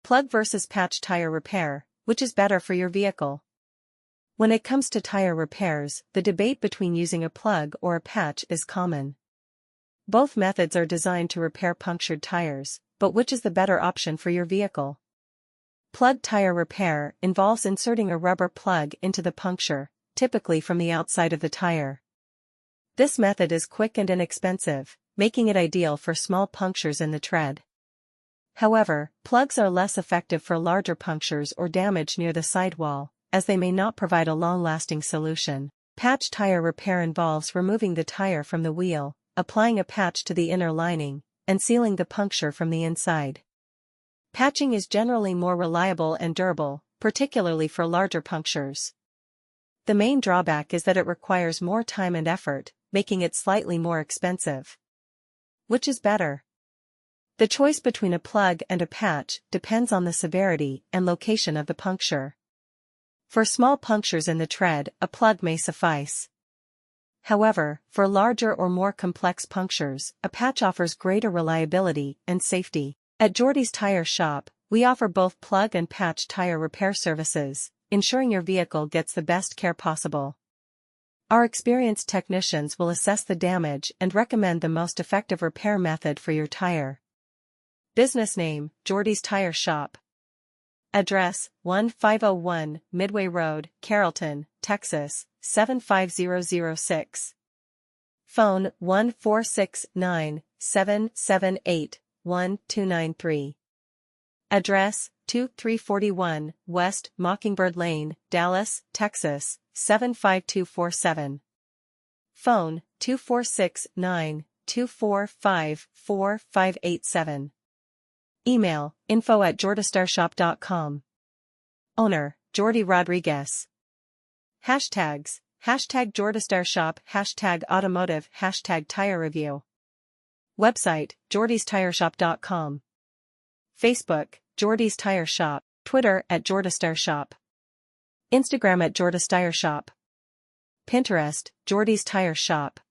Plug versus patch tire repair, which is better for your vehicle? When it comes to tire repairs, the debate between using a plug or a patch is common. Both methods are designed to repair punctured tires, but which is the better option for your vehicle? Plug tire repair involves inserting a rubber plug into the puncture, typically from the outside of the tire. This method is quick and inexpensive, making it ideal for small punctures in the tread. However, plugs are less effective for larger punctures or damage near the sidewall, as they may not provide a long-lasting solution. Patch tire repair involves removing the tire from the wheel, applying a patch to the inner lining, and sealing the puncture from the inside. Patching is generally more reliable and durable, particularly for larger punctures. The main drawback is that it requires more time and effort, making it slightly more expensive. Which is better? The choice between a plug and a patch depends on the severity and location of the puncture. For small punctures in the tread, a plug may suffice. However, for larger or more complex punctures, a patch offers greater reliability and safety. At Jordy's Tire Shop, we offer both plug and patch tire repair services, ensuring your vehicle gets the best care possible. Our experienced technicians will assess the damage and recommend the most effective repair method for your tire. Business name, Jordy's Tire Shop. Address, 1501 Midway Road, Carrollton, Texas, 75006. Phone, 1-469-778-1293. Address, 2341 West Mockingbird Lane, Dallas, Texas, 75247. Phone, 246-9-245-4587. Email, info@jordastarshop.com. Owner, Jordy Rodriguez. Hashtags, #JordastarShop, #automotive, #tire review. Website, jordystiresshop.com. Facebook, Jordy's Tire Shop. Twitter, @JordastarShop. Instagram, @JordasTireShop. Pinterest, Jordy's Tire Shop.